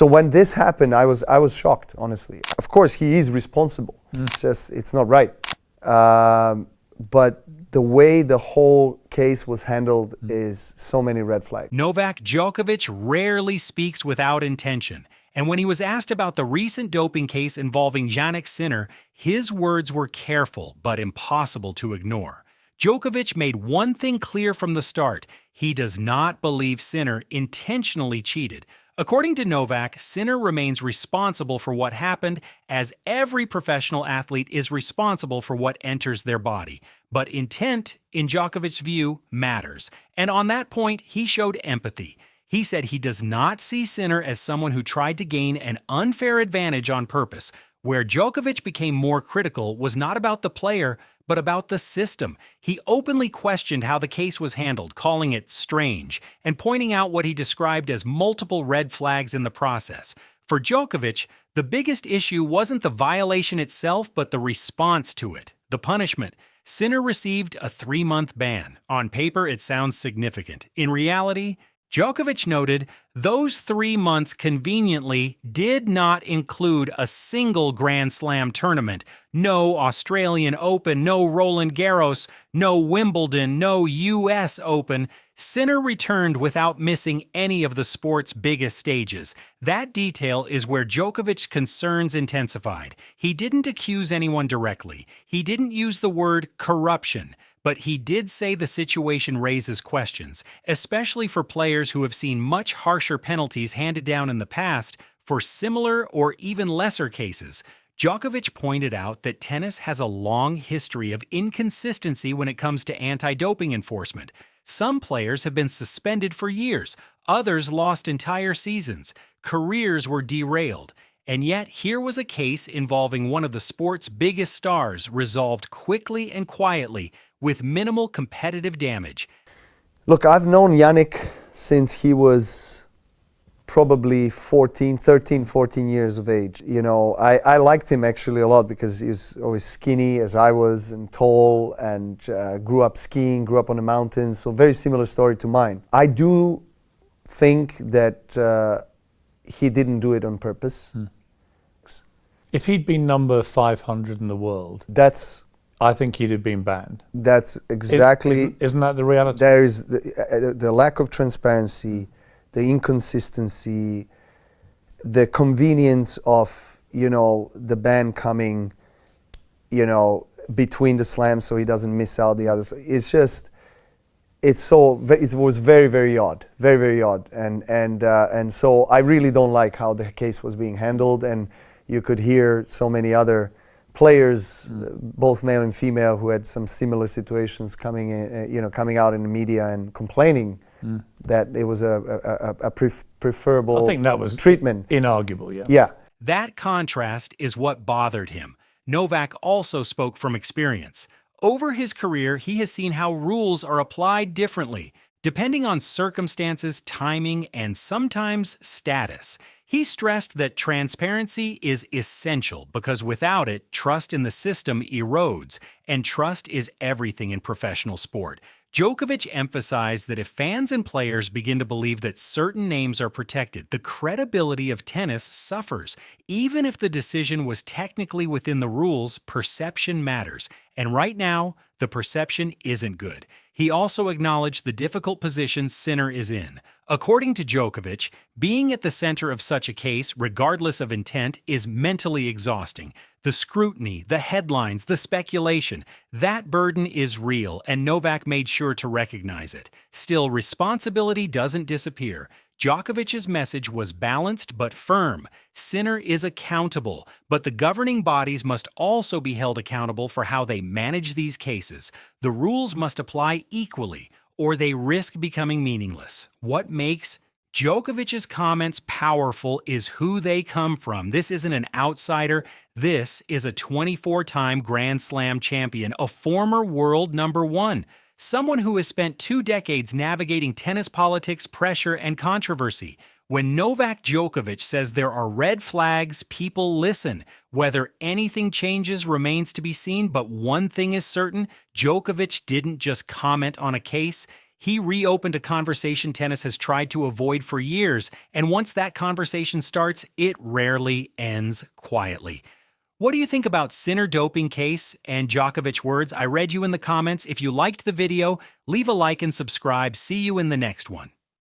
So when this happened, I was shocked, honestly. Of course, he is responsible. It's not right. But the way the whole case was handled is so many red flags. Novak Djokovic rarely speaks without intention. And when he was asked about the recent doping case involving Jannik Sinner, his words were careful but impossible to ignore. Djokovic made one thing clear from the start: he does not believe Sinner intentionally cheated. According to Novak, Sinner remains responsible for what happened, as every professional athlete is responsible for what enters their body. But intent, in Djokovic's view, matters. And on that point, he showed empathy. He said he does not see Sinner as someone who tried to gain an unfair advantage on purpose. Where Djokovic became more critical was not about the player, but about the system. He openly questioned how the case was handled, calling it strange, and pointing out what he described as multiple red flags in the process. For Djokovic, the biggest issue wasn't the violation itself, but the response to it, the punishment. Sinner received a 3-month ban. On paper, it sounds significant. In reality, Djokovic noted those 3 months conveniently did not include a single Grand Slam tournament. No Australian Open, no Roland Garros, no Wimbledon, no US Open. Sinner returned without missing any of the sport's biggest stages. That detail is where Djokovic's concerns intensified. He didn't accuse anyone directly. He didn't use the word corruption. But he did say the situation raises questions, especially for players who have seen much harsher penalties handed down in the past for similar or even lesser cases. Djokovic pointed out that tennis has a long history of inconsistency when it comes to anti-doping enforcement. Some players have been suspended for years, others lost entire seasons, careers were derailed. And yet, here was a case involving one of the sport's biggest stars resolved quickly and quietly, with minimal competitive damage. Look, I've known Jannik since he was probably 13, 14 years of age. You know, I liked him actually a lot because he was always skinny as I was and tall, and grew up skiing, grew up on the mountains, so very similar story to mine. I do think that he didn't do it on purpose. If he'd been number 500 in the world, I think he'd have been banned. That's exactly... Isn't that the reality? There is the lack of transparency, the inconsistency, the convenience of, you know, the ban coming, you know, between the slams so he doesn't miss out the others. It's just, it was very, very odd, very, very odd. And so I really don't like how the case was being handled, and you could hear so many other players, both male and female, who had some similar situations coming out in the media and complaining that it was a preferable I think that was treatment. Inarguable, yeah. Yeah. That contrast is what bothered him. Novak also spoke from experience. Over his career, he has seen how rules are applied differently, depending on circumstances, timing, and sometimes status. He stressed that transparency is essential because without it, trust in the system erodes, and trust is everything in professional sport. Djokovic emphasized that if fans and players begin to believe that certain names are protected, the credibility of tennis suffers. Even if the decision was technically within the rules, perception matters. And right now, the perception isn't good. He also acknowledged the difficult position Sinner is in. According to Djokovic, being at the center of such a case, regardless of intent, is mentally exhausting. The scrutiny, the headlines, the speculation, that burden is real, and Novak made sure to recognize it. Still, responsibility doesn't disappear. Djokovic's message was balanced but firm. Sinner is accountable, but the governing bodies must also be held accountable for how they manage these cases. The rules must apply equally, or they risk becoming meaningless. What makes Djokovic's comments powerful is who they come from. This isn't an outsider. This is a 24-time Grand Slam champion, a former world number 1. Someone who has spent 2 decades navigating tennis politics, pressure, and controversy. When Novak Djokovic says there are red flags, people listen. Whether anything changes remains to be seen, but one thing is certain: Djokovic didn't just comment on a case, He reopened a conversation tennis has tried to avoid for years, and once that conversation starts, it rarely ends quietly. What do you think about Sinner doping case and Djokovic words? I read you in the comments. If you liked the video, leave a like and subscribe. See you in the next one.